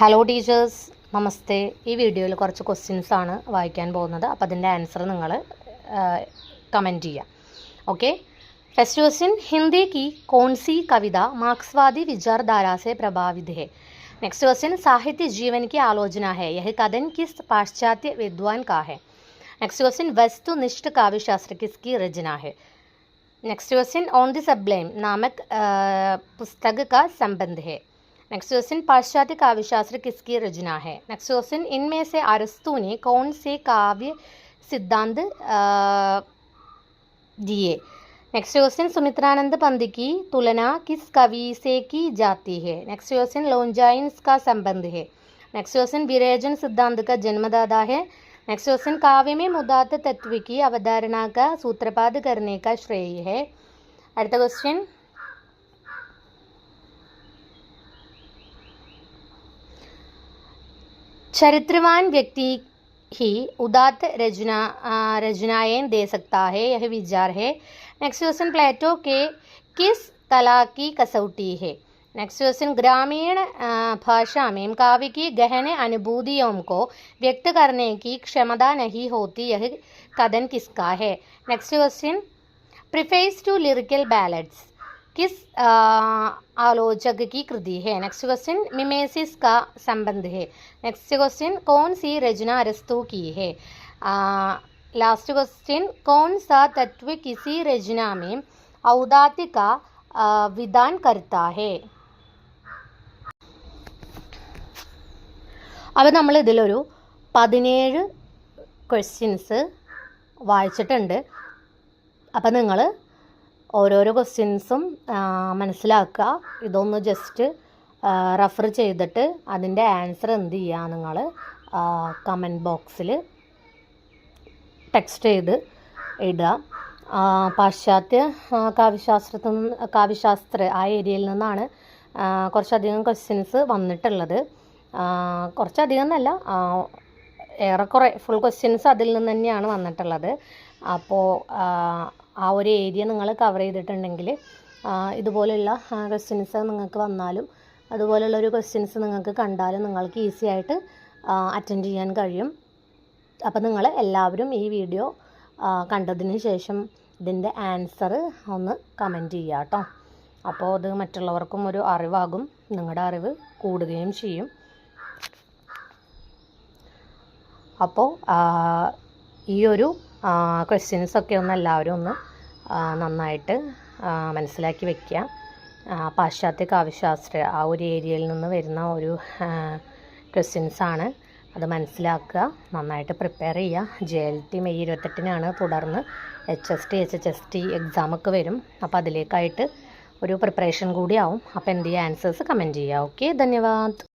Hello teachers, നമസ്തേ. ഈ വീഡിയോയിൽ കുറച്ച് ക്വസ്റ്റ്യൻസ് ആണ് വായിക്കാൻ പോകുന്നത്. അപ്പോൾ അതിൻ്റെ ആൻസർ നിങ്ങൾ കമൻറ്റ് ചെയ്യാം. ओके. फर्स्ट क्वेश्चन, हिंदी की कौन सी कविता मार्क्सवादी विचारधारा से प्रभावित है? नेक्स्ट क्वेश्चन, साहित्य जीवन की आलोचना है, यह कथन किस पाश्चात्य विद्वान का है? नेक्स्ट क्वेश्चन, वस्तुनिष्ठ काव्यशास्त्र किसकी रचना है? नेक्स्ट क्वेश्चन, ऑन द सबलेम नामक पुस्तक का संबंध है. नेक्स्ट क्वेश्चन, पाश्चात्य काव्यशास्त्र किसकी रचना है? नेक्स्ट क्वेश्चन, इनमें से अरस्तु ने कौन से काव्य सिद्धांत दिए? नेक्स्ट क्वेश्चन, सुमित्रानंद पंत की तुलना किस कवि से की जाती है? नेक्स्ट क्वेश्चन, लॉन्जाइन्स का संबंध है. नेक्स्ट क्वेश्चन, विरेचन सिद्धांत का जन्मदाता है. नेक्स्ट क्वेश्चन, काव्य में मुदात तत्व की अवधारणा का सूत्रपात करने का श्रेय है. അടുത്ത क्वेश्चन, चरित्रवान व्यक्ति ही उदात्त रचनाएं दे सकता है, यह विचार है. नेक्स्ट क्वेश्चन, प्लेटो के किस कला की कसौटी है? नेक्स्ट क्वेश्चन, ग्रामीण भाषा में काव्य की गहन अनुभूतियों को व्यक्त करने की क्षमता नहीं होती, यह कथन किसका है? Next question, preface to lyrical ballads किस आलोचक की कृति है? नेक्स्ट क्वेश्चन, मिमेसिस का संबंध है. नेक्स्ट क्वेश्चन, कौन सी रचना अरस्तु की है? लास्ट क्वेश्चन, कौन सा तत्व किसी रचना में औदात्य का विधान करता है? അപ്പോൾ നമ്മൾ ഇതിലൊരു 17 ക്വസ്റ്റ്യൻസ് വായിച്ചിട്ടുണ്ട്. അപ്പോൾ നിങ്ങൾ ഓരോരോ ക്വസ്റ്റ്യൻസും മനസ്സിലാക്കുക. ഇതൊന്ന് ജസ്റ്റ് റെഫർ ചെയ്തിട്ട് അതിൻ്റെ ആൻസർ എന്ത് ചെയ്യുക, നിങ്ങൾ കമൻറ്റ് ബോക്സിൽ ടെക്സ്റ്റ് ചെയ്ത് ഇടുക. പാശ്ചാത്യ കാവ്യശാസ്ത്ര ആ ഏരിയയിൽ നിന്നാണ് കുറച്ചധികം ക്വസ്റ്റ്യൻസ് വന്നിട്ടുള്ളത്. കുറച്ചധികം എന്നല്ല, ഏറെക്കുറെ ഫുൾ ക്വസ്റ്റ്യൻസ് അതിൽ നിന്ന് തന്നെയാണ് വന്നിട്ടുള്ളത്. അപ്പോൾ ആ ഒരു ഏരിയ നിങ്ങൾ കവർ ചെയ്തിട്ടുണ്ടെങ്കിൽ ഇതുപോലെയുള്ള ക്വസ്റ്റ്യൻസ് നിങ്ങൾക്ക് വന്നാലും അതുപോലെയുള്ളൊരു ക്വസ്റ്റ്യൻസ് നിങ്ങൾക്ക് കണ്ടാലും നിങ്ങൾക്ക് ഈസി ആയിട്ട് അറ്റൻഡ് ചെയ്യാൻ കഴിയും. അപ്പോൾ നിങ്ങൾ എല്ലാവരും ഈ വീഡിയോ കണ്ടതിന് ശേഷം ഇതിൻ്റെ ആൻസർ ഒന്ന് കമൻറ്റ് ചെയ്യുക കേട്ടോ. അപ്പോൾ അത് മറ്റുള്ളവർക്കും ഒരു അറിവാകും, നിങ്ങളുടെ അറിവ് കൂടുകയും ചെയ്യും. അപ്പോൾ ഈ ഒരു ക്വസ്റ്റ്യൻസൊക്കെ ഒന്ന് എല്ലാവരും ഒന്ന് നന്നായിട്ട് മനസ്സിലാക്കി വയ്ക്കുക. പാശ്ചാത്യ കാവ്യശാസ്ത്ര ആ ഒരു ഏരിയയിൽ നിന്ന് വരുന്ന ഒരു ക്വസ്റ്റ്യൻസാണ്. അത് മനസ്സിലാക്കുക, നന്നായിട്ട് പ്രിപ്പയർ ചെയ്യുക. JLT മെയ് 28-നാണ്. തുടർന്ന് HST HHST എക്സാമൊക്കെ വരും. അപ്പോൾ അതിലേക്കായിട്ട് ഒരു പ്രിപ്പറേഷൻ കൂടി ആവും. അപ്പോൾ എന്ത് ചെയ്യുക, ആൻസേഴ്സ് കമൻറ്റ് ചെയ്യുക. ഓക്കെ, ധന്യവാദ്.